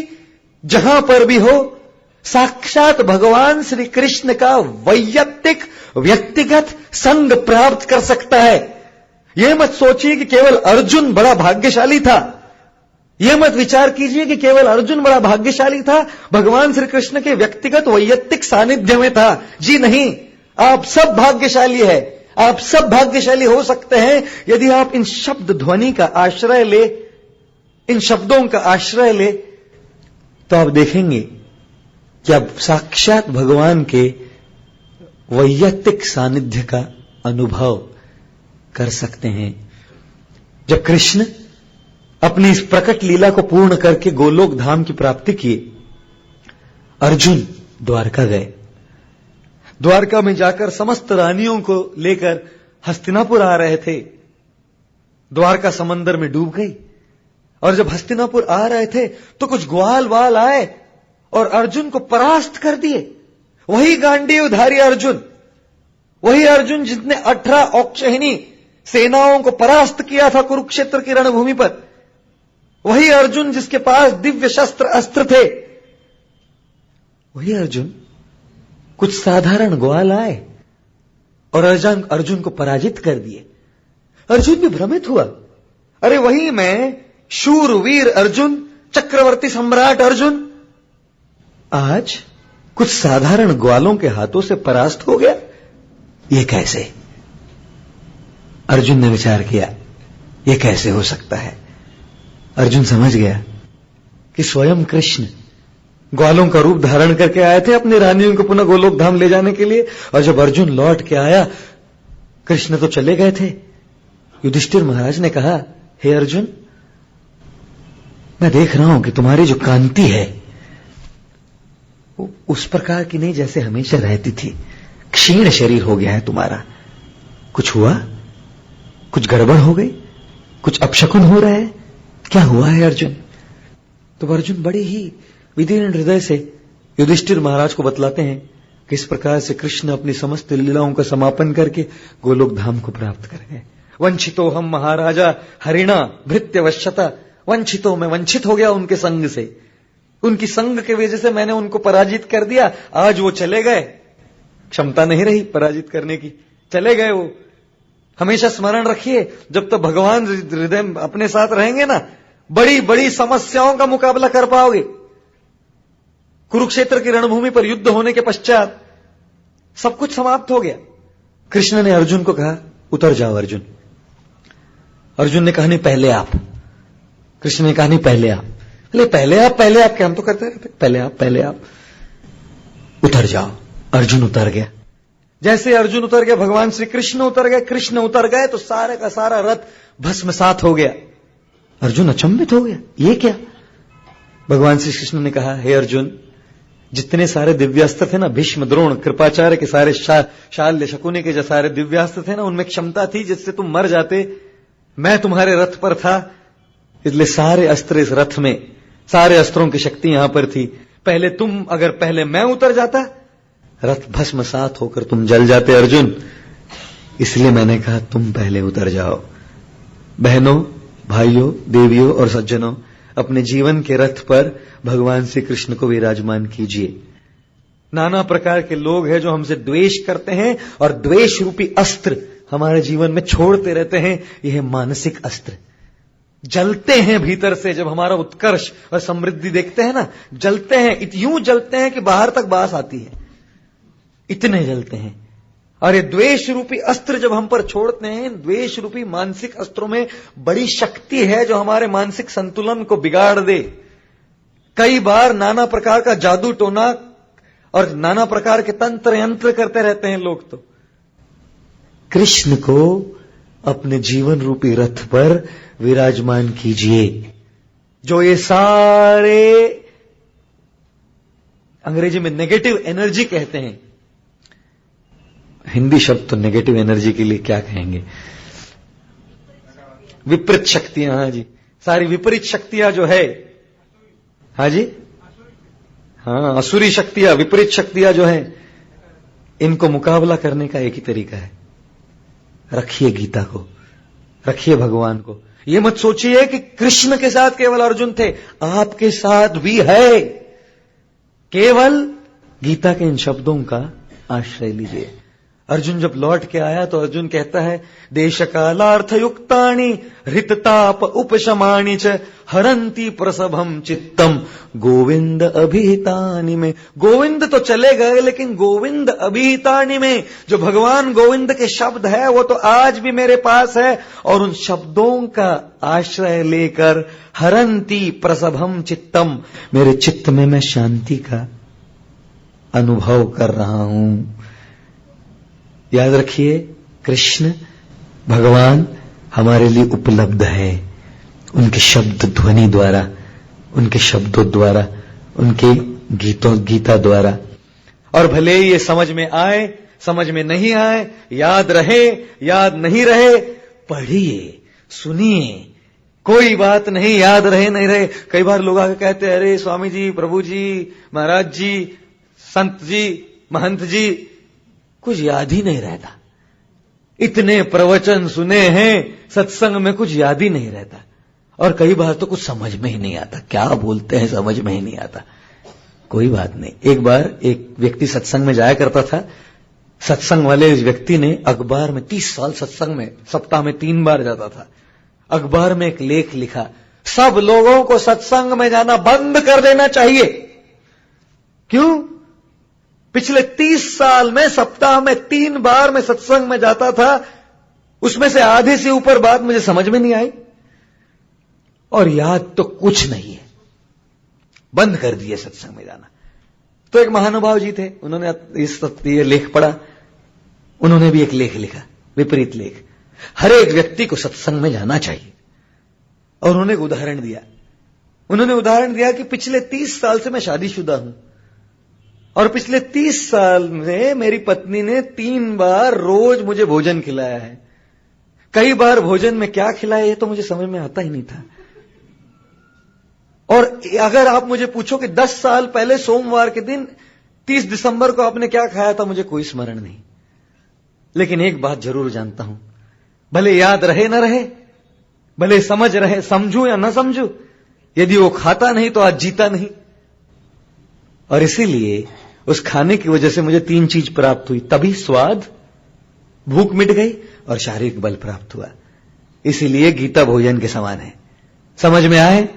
जहां पर भी हो साक्षात भगवान श्री कृष्ण का वैयक्तिक व्यक्तिगत संग प्राप्त कर सकता है। यह मत सोचिए कि केवल अर्जुन बड़ा भाग्यशाली था। यह मत विचार कीजिए कि केवल अर्जुन बड़ा भाग्यशाली था, भगवान श्री कृष्ण के व्यक्तिगत वैयक्तिक सानिध्य में था। जी नहीं, आप सब भाग्यशाली है। आप सब भाग्यशाली हो सकते हैं यदि आप इन शब्द ध्वनि का आश्रय ले, इन शब्दों का आश्रय ले, तो आप देखेंगे कि आप साक्षात भगवान के वैयक्तिक सानिध्य का अनुभव कर सकते हैं। जब कृष्ण अपनी इस प्रकट लीला को पूर्ण करके गोलोक धाम की प्राप्ति किए, अर्जुन द्वारका गए। द्वारका में जाकर समस्त रानियों को लेकर हस्तिनापुर आ रहे थे। द्वारका समंदर में डूब गई, और जब हस्तिनापुर आ रहे थे तो कुछ ग्वाल वाल आए और अर्जुन को परास्त कर दिए। वही गांडीवधारी अर्जुन, वही अर्जुन जिसने 18 औक्षहिणी सेनाओं को परास्त किया था कुरुक्षेत्र की रणभूमि पर, वही अर्जुन जिसके पास दिव्य शस्त्र अस्त्र थे, वही अर्जुन कुछ साधारण ग्वाल आए और अर्जुन को पराजित कर दिए। अर्जुन भी भ्रमित हुआ। अरे वही मैं, शूरवीर अर्जुन, चक्रवर्ती सम्राट अर्जुन, आज कुछ साधारण ग्वालों के हाथों से परास्त हो गया। यह कैसे? अर्जुन ने विचार किया, यह कैसे हो सकता है। अर्जुन समझ गया कि स्वयं कृष्ण ग्वालों का रूप धारण करके आए थे अपनी रानियों को पुनः गोलोक धाम ले जाने के लिए। और जब अर्जुन लौट के आया, कृष्ण तो चले गए थे। युधिष्ठिर महाराज ने कहा, हे अर्जुन, मैं देख रहा हूं कि तुम्हारी जो कांति है वो उस प्रकार की नहीं जैसे हमेशा रहती थी। क्षीण शरीर हो गया है तुम्हारा। कुछ हुआ? कुछ गड़बड़ हो गई? कुछ अपशकुन हो रहा है? क्या हुआ है अर्जुन? तो अर्जुन बड़े ही विदीर्ण हृदय से युधिष्ठिर महाराज को बतलाते हैं कि इस प्रकार से कृष्ण अपनी समस्त लीलाओं का समापन करके गोलोक धाम को प्राप्त कर गए। वंचितो हम महाराजा हरिणा भृत्यवश्यता, वंचितो मैं वंचित हो गया उनके संग से। उनकी संग के वजह से मैंने उनको पराजित कर दिया। आज वो चले गए, क्षमता नहीं रही पराजित करने की, चले गए वो। हमेशा स्मरण रखिए, जब तक भगवान हृदय अपने साथ रहेंगे ना, बड़ी बड़ी समस्याओं का मुकाबला कर पाओगे। कुरुक्षेत्र की रणभूमि पर युद्ध होने के पश्चात सब कुछ समाप्त हो गया। कृष्ण ने अर्जुन को कहा, उतर जाओ अर्जुन। अर्जुन ने कहा, नहीं पहले आप। कृष्ण ने कहा, नहीं पहले आप। पहले आप क्या हम तो करते रहते, पहले आप उतर जाओ। अर्जुन उतर गया। जैसे अर्जुन उतर गया, भगवान श्री कृष्ण उतर गए। कृष्ण उतर गए तो सारे का सारा रथ भस्मसात हो गया। अर्जुन अचंभित हो गया, ये क्या? भगवान श्री कृष्ण ने कहा, हे अर्जुन, जितने सारे दिव्यास्त्र थे ना, भीष्म, द्रोण, कृपाचार्य के सारे, शाल्य, शकुनी के जो सारे दिव्यास्त्र थे ना, उनमें क्षमता थी जिससे तुम मर जाते। मैं तुम्हारे रथ पर था, इसलिए सारे अस्त्र इस रथ में, सारे अस्त्रों की शक्ति यहां पर थी। पहले मैं उतर जाता, रथ भस्मसात होकर तुम जल जाते अर्जुन, इसलिए मैंने कहा तुम पहले उतर जाओ। बहनों, भाइयों, देवियों और सज्जनों, अपने जीवन के रथ पर भगवान श्री कृष्ण को विराजमान कीजिए। नाना प्रकार के लोग हैं जो हमसे द्वेष करते हैं और द्वेष रूपी अस्त्र हमारे जीवन में छोड़ते रहते हैं। यह मानसिक अस्त्र जलते हैं भीतर से। जब हमारा उत्कर्ष और समृद्धि देखते हैं ना, जलते हैं, यूं जलते हैं कि बाहर तक बास आती है, इतने जलते हैं। और ये द्वेष रूपी अस्त्र जब हम पर छोड़ते हैं, द्वेष रूपी मानसिक अस्त्रों में बड़ी शक्ति है जो हमारे मानसिक संतुलन को बिगाड़ दे। कई बार नाना प्रकार का जादू टोना और नाना प्रकार के तंत्र यंत्र करते रहते हैं लोग। तो कृष्ण को अपने जीवन रूपी रथ पर विराजमान कीजिए। जो ये सारे, अंग्रेजी में नेगेटिव एनर्जी कहते हैं, हिंदी शब्द तो नेगेटिव एनर्जी के लिए क्या कहेंगे, विपरीत शक्तियां। हाँ जी, सारी विपरीत शक्तियां जो है, हाँ जी, हाँ, असुरी शक्तियां, विपरीत शक्तियां जो है, इनको मुकाबला करने का एक ही तरीका है, रखिए गीता को, रखिए भगवान को। ये मत सोचिए कि कृष्ण के साथ केवल अर्जुन थे, आपके साथ भी है। केवल गीता के इन शब्दों का आश्रय लीजिए। अर्जुन जब लौट के आया तो अर्जुन कहता है, देश कालार्थ युक्तानि हृतताप उपशमानि च हरंती प्रसभम चित्तम गोविंद अभिहितानि में। गोविंद तो चले गए, लेकिन गोविंद अभिहितानि में जो भगवान गोविंद के शब्द है वो तो आज भी मेरे पास है। और उन शब्दों का आश्रय लेकर हरंती प्रसभम चित्तम, मेरे चित्त में मैं शांति का अनुभव कर रहा हूं। याद रखिए, कृष्ण भगवान हमारे लिए उपलब्ध है, उनके शब्द ध्वनि द्वारा, उनके शब्दों द्वारा, उनके गीता द्वारा। और भले ही ये समझ में आए, समझ में नहीं आए, याद रहे, याद नहीं रहे, पढ़िए, सुनिए, कोई बात नहीं, याद रहे नहीं रहे। कई बार लोग आके कहते हैं, अरे स्वामी जी, प्रभु जी, महाराज जी, संत जी, महंत जी, कुछ याद ही नहीं रहता। इतने प्रवचन सुने हैं, सत्संग में कुछ याद ही नहीं रहता। और कई बार तो कुछ समझ में ही नहीं आता, क्या बोलते हैं समझ में ही नहीं आता। कोई बात नहीं। एक बार एक व्यक्ति सत्संग में जाया करता था। सत्संग वाले इस व्यक्ति ने अखबार में, 30 साल सत्संग में सप्ताह में 3 बार जाता था, अखबार में एक लेख लिखा, सब लोगों को सत्संग में जाना बंद कर देना चाहिए। क्यों? पिछले 30 साल में सप्ताह में 3 बार मैं सत्संग में जाता था, उसमें से आधे से ऊपर बात मुझे समझ में नहीं आई और याद तो कुछ नहीं है, बंद कर दिए सत्संग में जाना। तो एक महानुभाव जी थे, उन्होंने ये लेख पढ़ा, उन्होंने भी एक लेख लिखा, विपरीत लेख, हर एक व्यक्ति को सत्संग में जाना चाहिए। और उन्होंने एक उदाहरण दिया। उन्होंने उदाहरण दिया कि पिछले 30 साल से मैं शादीशुदा हूं और पिछले 30 साल में मेरी पत्नी ने 3 बार रोज मुझे भोजन खिलाया है। कई बार भोजन में क्या खिलाया ये तो मुझे समझ में आता ही नहीं था। और अगर आप मुझे पूछो कि 10 साल पहले सोमवार के दिन 30 दिसंबर को आपने क्या खाया था, मुझे कोई स्मरण नहीं। लेकिन एक बात जरूर जानता हूं, भले याद रहे न रहे, भले समझ रहे, समझू या न समझू, यदि वो खाता नहीं तो आज जीता नहीं। और इसीलिए उस खाने की वजह से मुझे 3 चीज प्राप्त हुई, तभी स्वाद, भूख मिट गई और शारीरिक बल प्राप्त हुआ। इसीलिए गीता भोजन के समान है, समझ में आए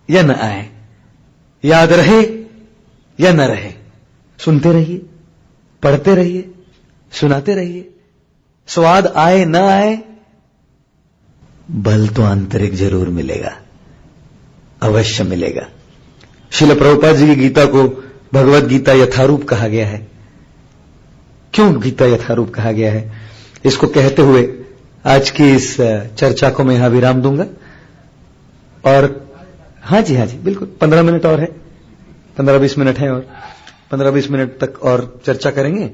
या न आए, याद रहे या न रहे, सुनते रहिए, पढ़ते रहिए, सुनाते रहिए। स्वाद आए न आए, बल तो आंतरिक जरूर मिलेगा, अवश्य मिलेगा। श्रील प्रभुपाद जी की गीता को भगवत गीता यथारूप कहा गया है। क्यों गीता यथारूप कहा गया है, इसको कहते हुए आज की इस चर्चा को मैं यहां विराम दूंगा। और हाँ जी बिल्कुल, 15 मिनट और है, 15-20 मिनट है और 15-20 मिनट तक और चर्चा करेंगे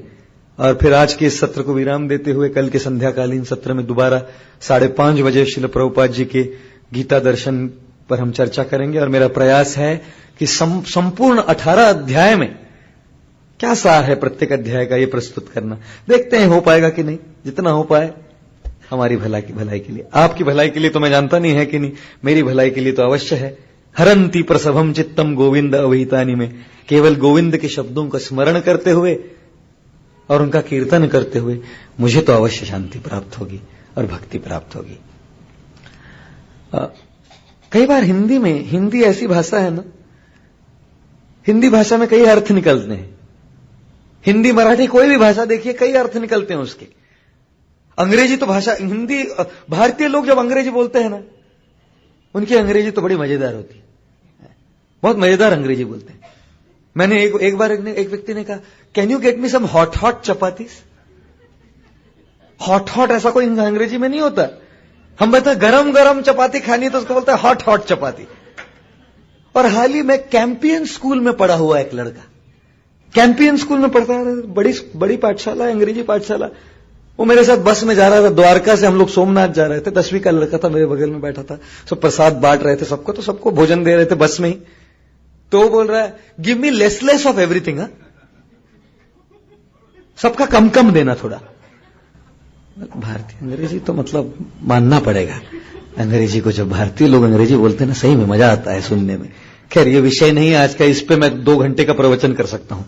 और फिर आज के इस सत्र को विराम देते हुए कल के संध्याकालीन सत्र में दोबारा 5:30 बजे श्रील प्रभुपाद जी के गीता दर्शन पर हम चर्चा करेंगे। और मेरा प्रयास है कि संपूर्ण 18 अध्याय में क्या सार है प्रत्येक अध्याय का, ये प्रस्तुत करना। देखते हैं हो पाएगा कि नहीं, जितना हो पाए हमारी भलाई के लिए, आपकी भलाई के लिए तो मैं जानता नहीं है कि नहीं, मेरी भलाई के लिए तो अवश्य है। हरंती प्रसभम चित्तम गोविंद अवहितानि में, केवल गोविंद के शब्दों का स्मरण करते हुए और उनका कीर्तन करते हुए मुझे तो अवश्य शांति प्राप्त होगी और भक्ति प्राप्त होगी। कई बार हिंदी ऐसी भाषा है ना, हिंदी भाषा में कई अर्थ निकलते हैं। हिंदी मराठी कोई भी भाषा देखिए, कई अर्थ निकलते हैं उसके। अंग्रेजी तो भाषा, हिंदी भारतीय लोग जब अंग्रेजी बोलते हैं ना, उनकी अंग्रेजी तो बड़ी मजेदार होती है, बहुत मजेदार अंग्रेजी बोलते हैं। मैंने एक बार एक व्यक्ति ने कहा, can you get me some hot chapatis. Hot ऐसा कोई अंग्रेजी में नहीं होता। हम बताए गरम चपाती खानी तो उसको बोलता है हॉट चपाती। और हाल ही में कैंपियन स्कूल में पढ़ा हुआ एक लड़का, कैंपियन स्कूल में पढ़ता है, बड़ी पाठशाला, अंग्रेजी पाठशाला। वो मेरे साथ बस में जा रहा था, द्वारका से हम लोग सोमनाथ जा रहे थे। 10वीं का लड़का था, मेरे बगल में बैठा था। सब प्रसाद बांट रहे थे सबको, तो सबको भोजन दे रहे थे बस में ही। तो वो बोल रहा है, give me less of everything. सबका कम देना थोड़ा। भारतीय अंग्रेजी तो मतलब मानना पड़ेगा अंग्रेजी को। जब भारतीय लोग अंग्रेजी बोलते हैं ना, सही में मजा आता है सुनने में। खैर ये विषय नहीं है आज का, इस पे मैं 2 घंटे का प्रवचन कर सकता हूं।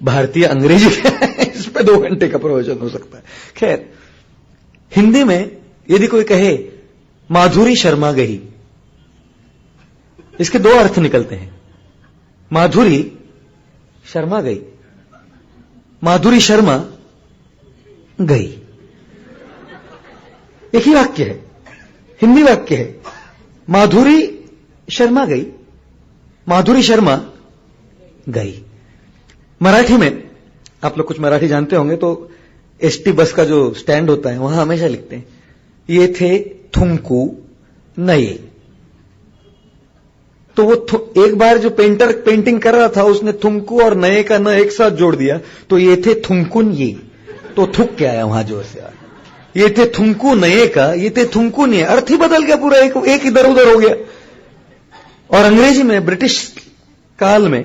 भारतीय अंग्रेजी इस पे 2 घंटे का प्रवचन हो सकता है। खैर, हिंदी में यदि कोई कहे माधुरी शर्मा गई, इसके 2 अर्थ निकलते हैं। माधुरी शर्मा गई, माधुरी शर्मा गई, एक ही वाक्य है, हिंदी वाक्य है। माधुरी शर्मा गई, माधुरी शर्मा गई। मराठी में आप लोग कुछ मराठी जानते होंगे, तो एसटी बस का जो स्टैंड होता है वहां हमेशा लिखते हैं, ये थे थुंकू नए। तो वो एक बार जो पेंटर पेंटिंग कर रहा था, उसने थुंकू और नए का न एक साथ जोड़ दिया, तो ये थे थुंकुन ये, तो थुक के आया वहां जोर से। ये थे थुंकू नए का, ये थे थुंकू नए, अर्थ ही बदल गया पूरा, एक इधर उधर हो गया। और अंग्रेजी में ब्रिटिश काल में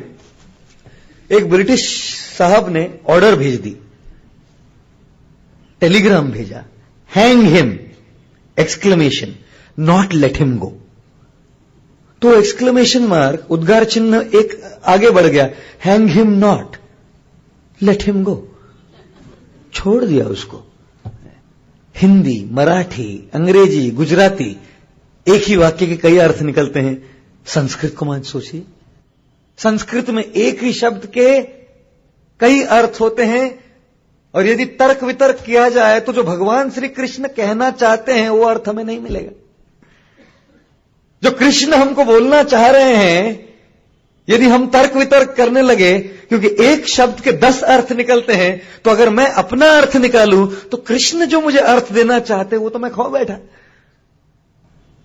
एक ब्रिटिश साहब ने ऑर्डर भेज दी, टेलीग्राम भेजा, hang him exclamation not let him go. तो एक्सक्लेमेशन मार्क, उद्गार चिन्ह एक आगे बढ़ गया, hang him not let him go, छोड़ दिया उसको। हिंदी, मराठी, अंग्रेजी, गुजराती, एक ही वाक्य के कई अर्थ निकलते हैं। संस्कृत को मान सोचिए, संस्कृत में एक ही शब्द के कई अर्थ होते हैं। और यदि तर्क वितर्क किया जाए तो जो भगवान श्री कृष्ण कहना चाहते हैं वो अर्थ हमें नहीं मिलेगा। जो कृष्ण हमको बोलना चाह रहे हैं, यदि हम तर्क वितर्क करने लगे, क्योंकि एक शब्द के 10 अर्थ निकलते हैं, तो अगर मैं अपना अर्थ निकालूं तो कृष्ण जो मुझे अर्थ देना चाहते हैं वो तो मैं खो बैठा।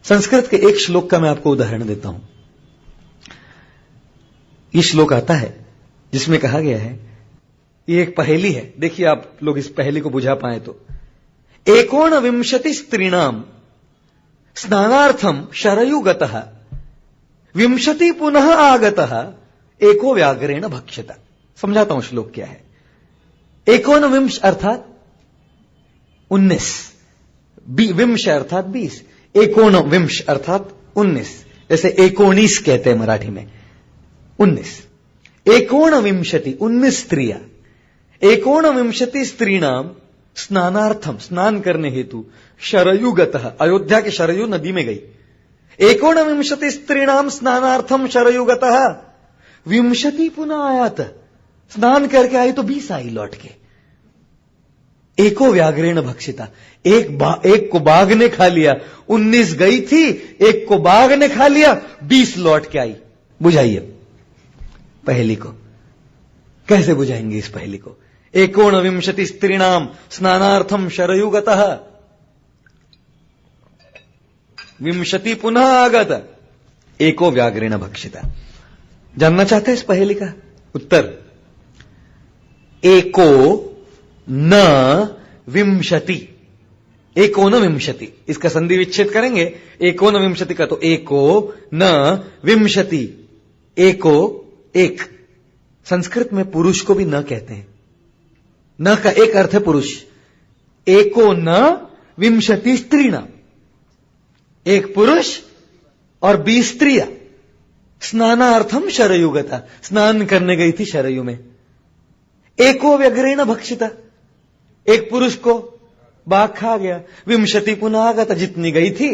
संस्कृत के एक श्लोक का मैं आपको उदाहरण देता हूं। ये श्लोक आता है जिसमें कहा गया है, ये एक पहेली है, देखिए आप लोग इस पहेली को बुझा पाए तो। 19 स्त्रीणाम स्नानार्थम शरयुगतः 20 पुनः आगतः एको व्याघ्रेण भक्ष्यता। समझाता हूं श्लोक क्या है। 19 अर्थात 19, विंश अर्थात 20, 19 अर्थात 19, जैसे 19 कहते हैं मराठी में, 19। 19 स्त्रियां, 19 स्त्रीणाम स्नानार्थम, स्नान करने हेतु, शरयुगतः, अयोध्या के शरयू नदी में गई। 19 स्त्रीणाम स्नानार्थम शरयुगतः 20 पुनः आयात, स्नान करके आई तो 20 आई लौट के। एको व्याघ्रेण भक्षिता, एक को बाघ ने खा लिया। 19 गई थी, एक को बाघ ने खा लिया, 20 लौट के आई। बुझाइए पहेली को, कैसे बुझाएंगे इस पहेली को। 19 स्त्रीणाम स्नानार्थम शरयुगतः 20 पुनः आगत एको व्याघ्रेण भक्षिता। जानना चाहते हैं इस पहेली का उत्तर? एको न विंशति, एकोन विंशति, इसका संधि विच्छेद करेंगे एकोन विंशति का, तो एको न विंशति, एको एक। संस्कृत में पुरुष को भी न कहते हैं, न का एक अर्थ है पुरुष। एको न विंशति स्त्रीणाम, एक पुरुष और 20 स्त्रियां। स्नानार्थम शरयुगता, स्नान करने गई थी शरयु में। एको व्यग्रेण भक्षिता, एक पुरुष को बाघ खा गया। विंशति पुनः आगता, जितनी गई थी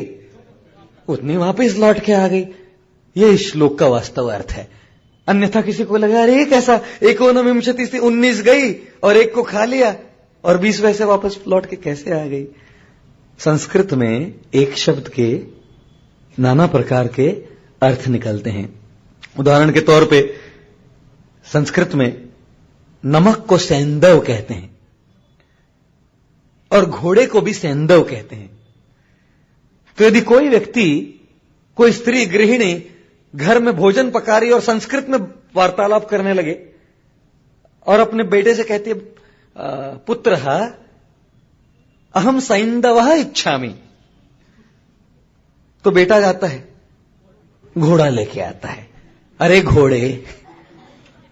उतनी वापस लौट के आ गई। ये इस श्लोक का वास्तव अर्थ है। अन्यथा किसी को लगा अरे कैसा, एकोन विंशति से 19 गई और एक को खा लिया और 20 वैसे वापस लौट के कैसे आ गई। संस्कृत में एक शब्द के नाना प्रकार के अर्थ निकलते हैं। उदाहरण के तौर पे संस्कृत में नमक को सेंदव कहते हैं और घोड़े को भी सेंदव कहते हैं। तो यदि कोई व्यक्ति, कोई स्त्री गृहिणी घर में भोजन पका रही और संस्कृत में वार्तालाप करने लगे और अपने बेटे से कहती है पुत्रः अहम सैंदवः इच्छामि, तो बेटा जाता है घोड़ा लेके आता है। अरे घोड़े,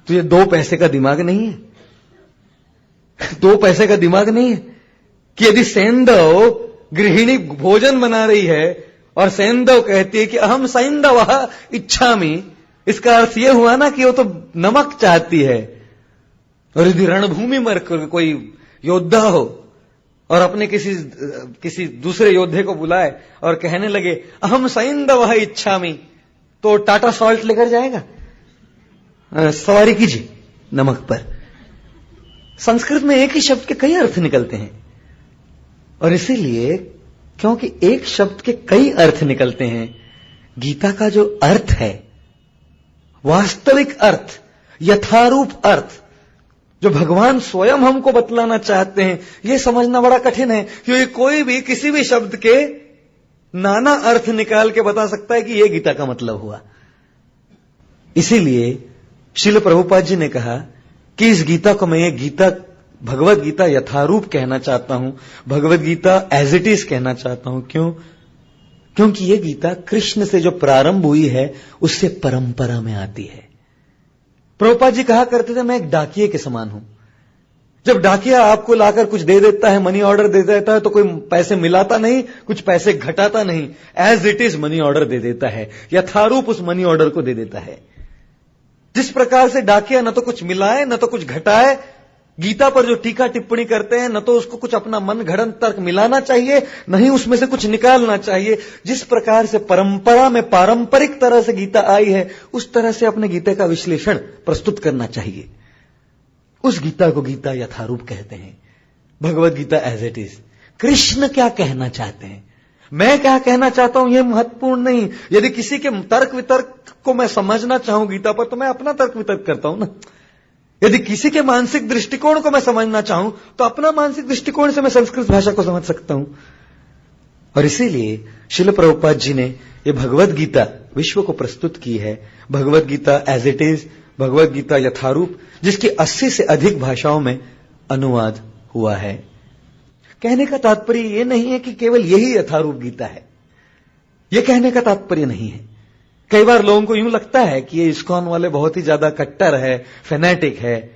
तुझे 2 पैसे का दिमाग नहीं है? 2 पैसे का दिमाग नहीं है कि यदि सेंदव गृहिणी भोजन बना रही है और सेंदव कहती है कि अहम सैंदवः इच्छामि, इसका अर्थ यह हुआ ना कि वो तो नमक चाहती है। और यदि रणभूमि में कोई योद्धा हो और अपने किसी दूसरे योद्धे को बुलाए और कहने लगे अहम सैंदवः इच्छामि, तो टाटा सॉल्ट लेकर जाएगा? सवारी कीजिए नमक पर। संस्कृत में एक ही शब्द के कई अर्थ निकलते हैं और इसीलिए क्योंकि एक शब्द के कई अर्थ निकलते हैं, गीता का जो अर्थ है, वास्तविक अर्थ, यथारूप अर्थ, जो भगवान स्वयं हमको बतलाना चाहते हैं, यह समझना बड़ा कठिन है। क्योंकि कोई भी किसी भी शब्द के नाना अर्थ निकाल के बता सकता है कि यह गीता का मतलब हुआ। इसीलिए श्रील प्रभुपाद जी ने कहा कि इस गीता को मैं, ये गीता, भगवत गीता यथारूप कहना चाहता हूं, भगवत गीता एज इट इज कहना चाहता हूं। क्यों? क्योंकि यह गीता कृष्ण से जो प्रारंभ हुई है उससे परंपरा में आती है। प्रभुपाद जी कहा करते थे मैं एक डाकिये के समान हूं। जब डाकिया आपको लाकर कुछ दे देता है, मनी ऑर्डर दे देता है, तो कोई पैसे मिलाता नहीं, कुछ पैसे घटाता नहीं, as it is money order दे देता है, यथारूप उस मनी ऑर्डर को दे देता है। जिस प्रकार से डाकिया न तो कुछ मिलाए न तो कुछ घटाए, गीता पर जो टीका टिप्पणी करते हैं न तो उसको कुछ अपना मन घड़ंत तर्क मिलाना चाहिए, न ही उसमें से कुछ निकालना चाहिए। जिस प्रकार से परंपरा में पारंपरिक तरह से गीता आई है, उस तरह से अपने गीता का विश्लेषण प्रस्तुत करना चाहिए। उस गीता को गीता यथारूप कहते हैं, Bhagavad Gita as it is. Krishna क्या कहना चाहते हैं, मैं क्या कहना चाहता हूं, यह महत्वपूर्ण नहीं। यदि किसी के तर्क वितर्क को मैं समझना चाहूं गीता पर, तो मैं अपना तर्क वितर्क करता हूं ना। यदि किसी के मानसिक दृष्टिकोण को मैं समझना चाहूं, तो अपना मानसिक दृष्टिकोण से मैं संस्कृत भाषा को समझ सकता हूं। और इसीलिए श्रील प्रभुपाद जी ने यह भगवत गीता विश्व को प्रस्तुत की है, भगवत Gita as it is, Bhagavad Gita यथारूप, जिसकी 80 से अधिक भाषाओं में अनुवाद हुआ है। कहने का तात्पर्य यह नहीं है कि केवल यही यथारूप गीता है, यह कहने का तात्पर्य नहीं है। कई बार लोगों को यूं लगता है कि ये इस्कॉन वाले बहुत ही ज्यादा कट्टर है, फेनेटिक है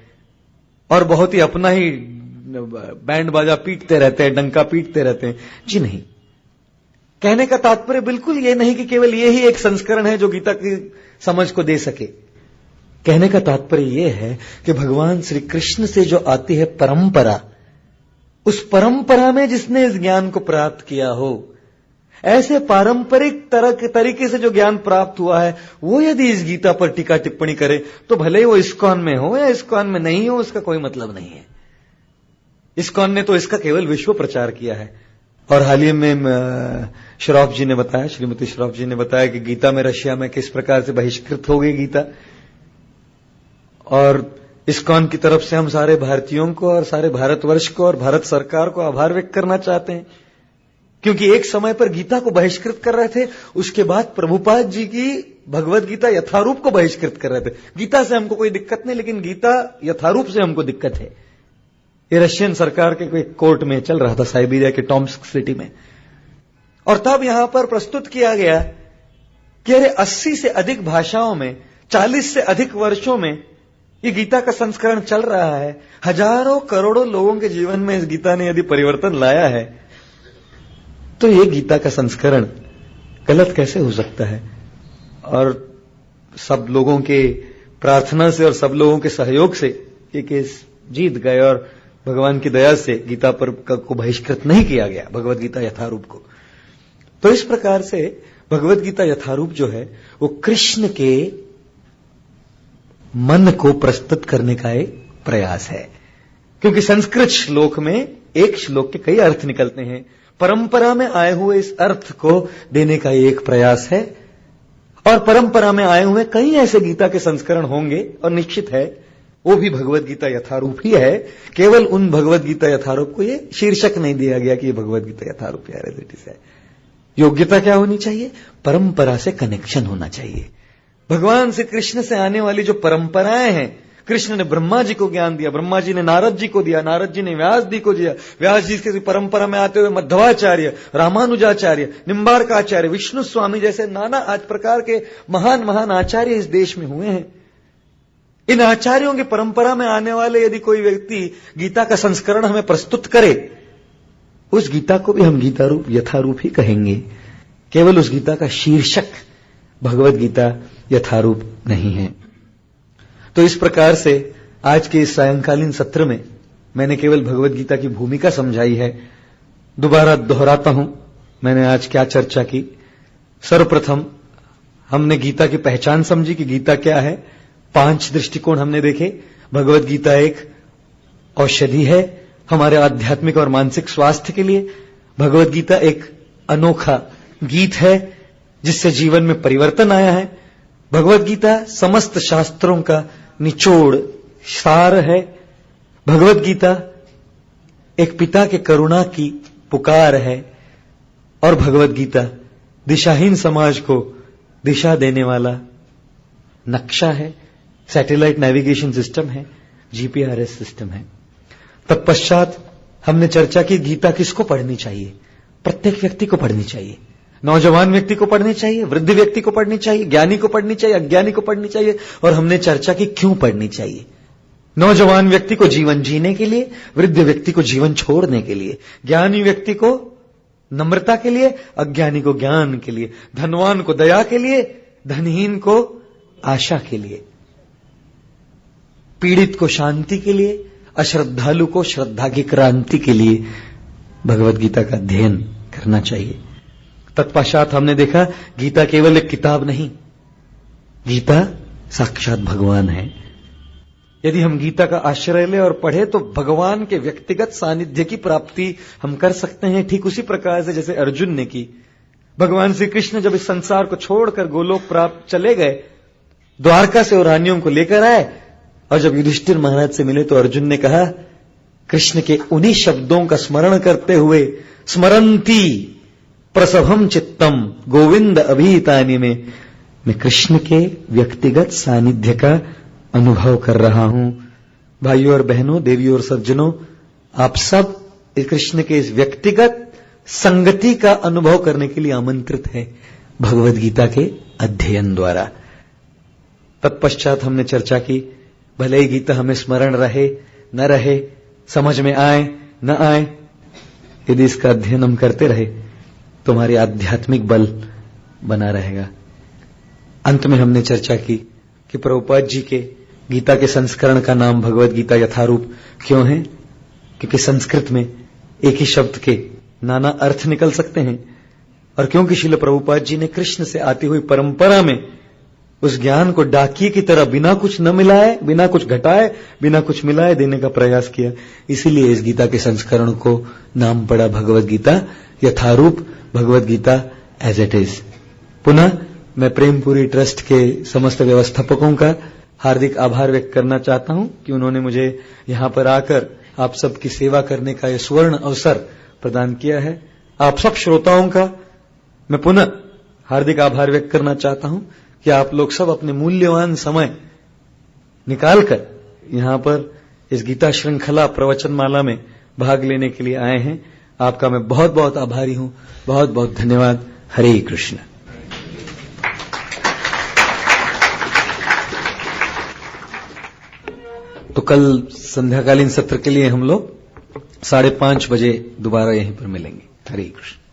और बहुत ही अपना ही बैंड बाजा पीटते रहते हैं, डंका पीटते रहते हैं। जी नहीं, कहने का तात्पर्य बिल्कुल ये नहीं कि केवल ये ही एक संस्करण है जो गीता की समझ को दे सके। कहने का तात्पर्य यह है कि भगवान श्री कृष्ण से जो आती है परंपरा, उस परंपरा में जिसने इस ज्ञान को प्राप्त किया हो, ऐसे पारंपरिक तरीके से जो ज्ञान प्राप्त हुआ है, वो यदि इस गीता पर टीका टिप्पणी करे, तो भले ही वो इस्कॉन में हो या इस्कॉन में नहीं हो, उसका कोई मतलब नहीं है। इस्कॉन ने तो इसका केवल विश्व प्रचार किया है। और हाल ही में श्रॉफ जी ने बताया, श्रीमती श्रॉफ जी ने बताया कि गीता में रशिया में किस प्रकार से बहिष्कृत हो गई गीता। और इस्कॉन की तरफ से हम सारे भारतीयों को और सारे भारतवर्ष को और भारत सरकार को आभार व्यक्त करना चाहते हैं, क्योंकि एक समय पर गीता को बहिष्कृत कर रहे थे, उसके बाद प्रभुपाद जी की भगवत गीता यथारूप को बहिष्कृत कर रहे थे। गीता से हमको कोई दिक्कत नहीं, लेकिन गीता यथारूप से हमको दिक्कत है। ये रशियन सरकार के कोई कोर्ट में चल रहा था, साइबेरिया के टॉम्स्क सिटी में। और तब यहां पर प्रस्तुत किया गया कि अरे 80 से अधिक भाषाओं में 40 से अधिक वर्षों में ये गीता का संस्करण चल रहा है। हजारों करोड़ों लोगों के जीवन में इस गीता ने यदि परिवर्तन लाया है, तो ये गीता का संस्करण गलत कैसे हो सकता है? और सब लोगों के प्रार्थना से और सब लोगों के सहयोग से ये केस जीत गए और भगवान की दया से गीता पर को बहिष्कृत नहीं किया गया, भगवत गीता यथारूप को। तो इस प्रकार से भगवत गीता यथारूप जो है वो कृष्ण के मन को प्रस्तुत करने का एक प्रयास है। क्योंकि संस्कृत श्लोक में एक श्लोक के कई अर्थ निकलते हैं, परंपरा में आए हुए इस अर्थ को देने का एक प्रयास है। और परंपरा में आए हुए कई ऐसे गीता के संस्करण होंगे और निश्चित है वो भी भगवत गीता यथारूप ही है। केवल उन भगवत गीता यथारूप को ये शीर्षक नहीं दिया गया कि ये भगवत गीता यथारूप या एज है। योग्यता क्या होनी चाहिए? परंपरा से कनेक्शन होना चाहिए। भगवान श्री कृष्ण से आने वाली जो परंपराएं हैं, कृष्ण ने ब्रह्मा जी को ज्ञान दिया, ब्रह्मा जी ने नारद जी को दिया, नारद जी ने व्यास जी को दिया, व्यास जी की परंपरा में आते हुए मध्वाचार्य, रामानुजाचार्य, निम्बार्काचार्य, विष्णु स्वामी जैसे नाना आज प्रकार के महान महान आचार्य इस देश में हुए हैं। इन आचार्यों की परंपरा में आने वाले यदि कोई व्यक्ति गीता का संस्करण हमें प्रस्तुत करे, उस गीता को भी हम गीता रूप यथारूप ही कहेंगे। केवल उस गीता का शीर्षक भगवत गीता यथारूप नहीं है। तो इस प्रकार से आज के इस सायंकालीन सत्र में मैंने केवल भगवत गीता की भूमिका समझाई है। दोबारा दोहराता हूं, मैंने आज क्या चर्चा की। सर्वप्रथम हमने गीता की पहचान समझी कि गीता क्या है। 5 दृष्टिकोण हमने देखे। भगवत गीता एक औषधि है हमारे आध्यात्मिक और मानसिक स्वास्थ्य के लिए। भगवत गीता एक अनोखा गीत है जिससे जीवन में परिवर्तन आया है। भगवत गीता समस्त शास्त्रों का निचोड़ सार है। भगवत गीता एक पिता के करुणा की पुकार है और भगवत गीता दिशाहीन समाज को दिशा देने वाला नक्शा है, सैटेलाइट नेविगेशन सिस्टम है, जीपीआरएस सिस्टम है। तत्पश्चात हमने चर्चा की गीता किसको पढ़नी चाहिए। प्रत्येक व्यक्ति को पढ़नी चाहिए। नौजवान व्यक्ति को पढ़नी चाहिए, वृद्ध व्यक्ति को पढ़नी चाहिए, ज्ञानी को पढ़नी चाहिए, अज्ञानी को पढ़नी चाहिए। और हमने चर्चा की क्यों पढ़नी चाहिए। नौजवान व्यक्ति को जीवन जीने के लिए, वृद्ध व्यक्ति को जीवन छोड़ने के लिए, ज्ञानी व्यक्ति को नम्रता के लिए, अज्ञानी को ज्ञान के लिए, धनवान को दया के लिए, धनहीन को आशा के लिए, पीड़ित को शांति के लिए, अश्रद्धालु को श्रद्धा की क्रांति के लिए भगवत गीता का अध्ययन करना चाहिए। तत्पश्चात हमने देखा गीता केवल एक किताब नहीं, गीता साक्षात भगवान है। यदि हम गीता का आश्रय लें और पढ़े तो भगवान के व्यक्तिगत सानिध्य की प्राप्ति हम कर सकते हैं। ठीक उसी प्रकार से जैसे अर्जुन ने की। भगवान श्री कृष्ण जब इस संसार को छोड़कर गोलोक प्राप्त चले गए, द्वारका से और रानियों को लेकर आए और जब युधिष्ठिर महाराज से मिले तो अर्जुन ने कहा, कृष्ण के उन्हीं शब्दों का स्मरण करते हुए, स्मरंती प्रसभम चित्तम गोविंद अभीतानि में, मैं कृष्ण के व्यक्तिगत सानिध्य का अनुभव कर रहा हूं। भाइयों और बहनों, देवियों और सज्जनों, आप सब कृष्ण के इस व्यक्तिगत संगति का अनुभव करने के लिए आमंत्रित है भगवत गीता के अध्ययन द्वारा। तत्पश्चात हमने चर्चा की, भले ही गीता हमें स्मरण रहे न रहे, समझ में आए न आए, यदि इसका अध्ययन हम करते रहे तो हमारी आध्यात्मिक बल बना रहेगा। अंत में हमने चर्चा की कि प्रभुपाद जी के गीता के संस्करण का नाम भगवत गीता यथारूप क्यों है। क्योंकि संस्कृत में एक ही शब्द के नाना अर्थ निकल सकते हैं और क्योंकि श्रील प्रभुपाद जी ने कृष्ण से आती हुई परंपरा में उस ज्ञान को डाकिए की तरह बिना कुछ न मिलाए, बिना कुछ घटाए, बिना कुछ मिलाए देने का प्रयास किया। इसीलिए इस गीता के संस्करण को नाम पड़ा भगवत गीता यथारूप, भगवत गीता एज इट इज। पुनः मैं प्रेमपुरी ट्रस्ट के समस्त व्यवस्थापकों का हार्दिक आभार व्यक्त करना चाहता हूं कि उन्होंने मुझे यहां पर आकर आप सबकी सेवा करने का यह स्वर्ण अवसर प्रदान किया है। आप सब श्रोताओं का मैं पुनः हार्दिक आभार व्यक्त करना चाहता हूं कि आप लोग सब अपने मूल्यवान समय निकालकर यहां पर इस गीता श्रृंखला प्रवचनमाला में भाग लेने के लिए आए हैं। आपका मैं बहुत बहुत आभारी हूं। बहुत बहुत धन्यवाद। हरे कृष्ण। तो कल संध्याकालीन सत्र के लिए हम लोग 5:30 बजे दोबारा यहीं पर मिलेंगे। हरे कृष्ण।